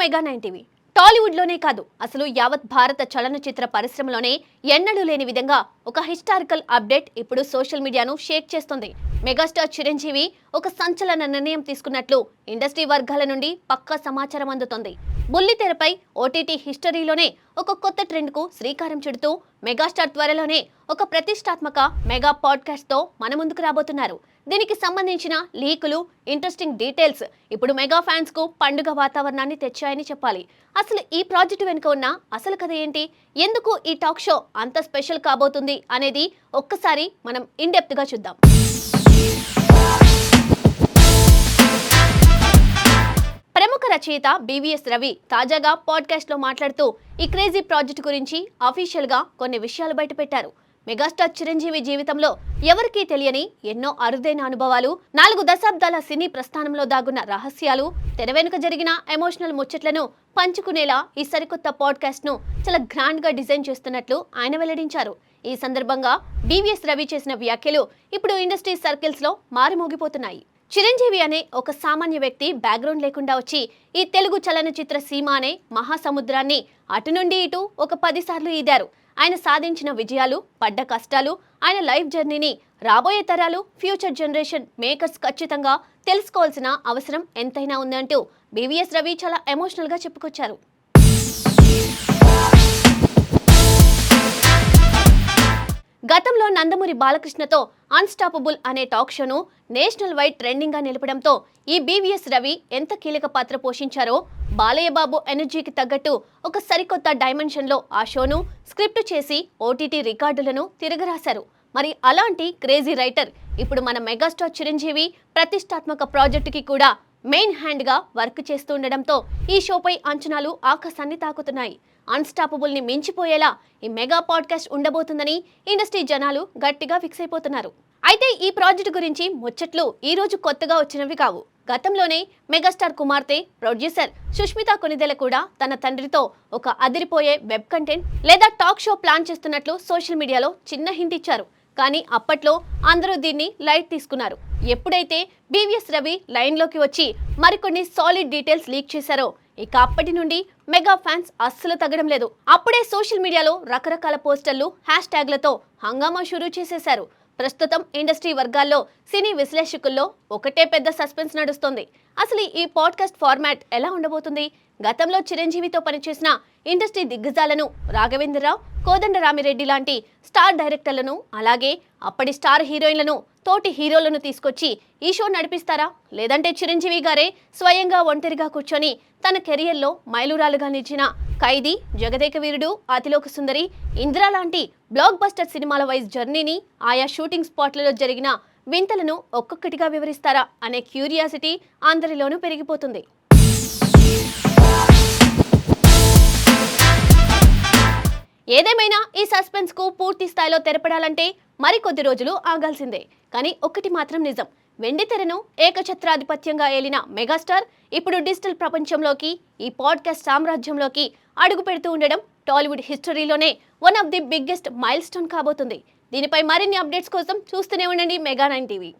మెగా9 TV. టాలీవుడ్లోనే కాదు, అసలు యావత్ భారత చలనచిత్ర పరిశ్రమలోనే ఎన్నడూ లేని విధంగా ఒక హిస్టారికల్ అప్డేట్ ఇప్పుడు సోషల్ మీడియాను షేక్ చేస్తుంది. మెగాస్టార్ చిరంజీవి ఒక సంచలన నిర్ణయం తీసుకున్నట్లు ఇండస్ట్రీ వర్గాల నుండి పక్కా సమాచారం అందుతోంది. బుల్లితెరపై ఓటీటీ హిస్టరీలోనే ఒక కొత్త ట్రెండ్కు శ్రీకారం చుడుతూ మెగాస్టార్ త్వరలోనే ఒక ప్రతిష్టాత్మక మెగా పాడ్కాస్ట్తో మన ముందుకు రాబోతున్నారు. దీనికి సంబంధించిన లీకులు, ఇంట్రెస్టింగ్ డీటెయిల్స్ ఇప్పుడు మెగా ఫ్యాన్స్కు పండుగ వాతావరణాన్ని తెచ్చాయని చెప్పాలి. అసలు ఈ ప్రాజెక్టు వెనుక ఉన్న అసలు కథ ఏంటి, ఎందుకు ఈ టాక్ షో అంత స్పెషల్ కాబోతుంది అనేది ఒక్కసారి మనం ఇన్డెప్త్గా చూద్దాం. ప్రముఖ రచయిత బీవీఎస్ రవి తాజాగా పాడ్కాస్ట్లో మాట్లాడుతూ ఈ క్రేజీ ప్రాజెక్ట్ గురించి అఫీషియల్గా కొన్ని విషయాలు బయటపెట్టారు. మెగాస్టార్ చిరంజీవి జీవితంలో ఎవరికీ తెలియని ఎన్నో అరుదైన అనుభవాలు, 4 దశాబ్దాల సినీ ప్రస్థానంలో దాగున్న రహస్యాలు, తెర వెనుక జరిగిన ఎమోషనల్ ముచ్చట్లను పంచుకునేలా ఈ సరికొత్త పాడ్కాస్ట్ను చాలా గ్రాండ్గా డిజైన్ చేస్తున్నట్లు ఆయన వెల్లడించారు. ఈ సందర్భంగా బీవీఎస్ రవి చేసిన వ్యాఖ్యలు ఇప్పుడు ఇండస్ట్రీ సర్కిల్స్లో మారుమోగిపోతున్నాయి. చిరంజీవి అనే ఒక సామాన్య వ్యక్తి బ్యాక్గ్రౌండ్ లేకుండా వచ్చి ఈ తెలుగు చలనచిత్ర సీమ అనే మహాసముద్రాన్ని అటు నుండి ఇటు ఒక 10 సార్లు ఈదారు. ఆయన సాధించిన విజయాలు, పడ్డ కష్టాలు, ఆయన లైఫ్ జర్నీని రాబోయే తరాలు, ఫ్యూచర్ జనరేషన్ మేకర్స్ ఖచ్చితంగా తెలుసుకోవాల్సిన అవసరం ఎంతైనా ఉందంటూ బీవీఎస్ రవి చాలా ఎమోషనల్గా చెప్పుకొచ్చారు. గతంలో నందమూరి బాలకృష్ణతో అన్స్టాపబుల్ అనే టాక్ షోను నేషనల్ వైడ్ ట్రెండింగ్గా నిలపడంతో ఈ బీవీఎస్ రవి ఎంత కీలక పాత్ర పోషించారో, బాలయ్య బాబు ఎనర్జీకి తగ్గట్టు ఒక సరికొత్త డైమెన్షన్లో ఆ షోను స్క్రిప్ట్ చేసి ఓటీటీ రికార్డులను తిరగరాశారు. మరి అలాంటి క్రేజీ రైటర్ ఇప్పుడు మన మెగాస్టార్ చిరంజీవి ప్రతిష్టాత్మక ప్రాజెక్టుకి కూడా మెయిన్ హ్యాండ్గా వర్క్ చేస్తూ ఉండడంతో ఈ షోపై అంచనాలు ఆకాశాన్ని తాకుతున్నాయి. అన్స్టాపబుల్ని మించిపోయేలా ఈ మెగా పాడ్కాస్ట్ ఉండబోతుందని ఇండస్ట్రీ జనాలు గట్టిగా ఫిక్స్ అయిపోతున్నారు. అయితే ఈ ప్రాజెక్టు గురించి ముచ్చట్లు ఈ రోజు కొత్తగా వచ్చినవి కావు. గతంలోనే మెగాస్టార్ కుమార్తె, ప్రొడ్యూసర్ సుష్మితా కొనిదెల కూడా తన తండ్రితో ఒక అదిరిపోయే వెబ్ కంటెంట్ లేదా టాక్ షో ప్లాన్ చేస్తున్నట్లు సోషల్ మీడియాలో చిన్న హింట్ ఇచ్చారు. కానీ అప్పట్లో అందరూ దీన్ని లైట్ తీసుకున్నారు. ఎప్పుడైతే బీవీఎస్ రవి లైన్లోకి వచ్చి మరికొన్ని సాలిడ్ డీటెయిల్స్ లీక్ చేశారో, ఇక అప్పటి నుండి మెగా ఫ్యాన్స్ అస్సలు తగ్గడం లేదు. అప్పుడే సోషల్ మీడియాలో రకరకాల పోస్టర్లు, హ్యాష్ ట్యాగ్లతో హంగామా షురూ చేసేశారు. ప్రస్తుతం ఇండస్ట్రీ వర్గాల్లో, సినీ విశ్లేషకుల్లో ఒకటే పెద్ద సస్పెన్స్ నడుస్తోంది. అసలు ఈ పాడ్కాస్ట్ ఫార్మాట్ ఎలా ఉండబోతుంది? గతంలో చిరంజీవితో పనిచేసిన ఇండస్ట్రీ దిగ్గజాలను, రాఘవేంద్రరావు, కోదండరామిరెడ్డి లాంటి స్టార్ డైరెక్టర్లను, అలాగే అప్పటి స్టార్ హీరోయిన్లను, తోటి హీరోలను తీసుకొచ్చి ఈ షో నడిపిస్తారా? లేదంటే చిరంజీవి గారే స్వయంగా ఒంటరిగా కూర్చొని తన కెరియర్లో మైలురాలుగా నిలిచిన ఖైదీ, జగదేక వీరుడు, అతిలోక సుందరి, ఇందిరా లాంటి బ్లాక్ బస్టర్ సినిమాల వైజ్ జర్నీని, ఆయా షూటింగ్ స్పాట్లలో జరిగిన వింతలను ఒక్కొక్కటిగా వివరిస్తారా అనే క్యూరియాసిటీ అందరిలోనూ పెరిగిపోతుంది. ఏదేమైనా ఈ సస్పెన్స్కు పూర్తి స్థాయిలో తెరపడాలంటే మరికొద్ది రోజులు ఆగాల్సిందే. కానీ ఒక్కటి మాత్రం నిజం, వెండితెరను ఏకఛత్రాధిపత్యంగా ఏలిన మెగాస్టార్ ఇప్పుడు డిజిటల్ ప్రపంచంలోకి, ఈ పాడ్కాస్ట్ సామ్రాజ్యంలోకి అడుగు పెడుతూ ఉండడం టాలీవుడ్ హిస్టరీలోనే one of the biggest milestone కాబోతుంది. దీనిపై మరిన్ని అప్డేట్స్ కోసం చూస్తూనే ఉండండి మెగా9 టీవీ.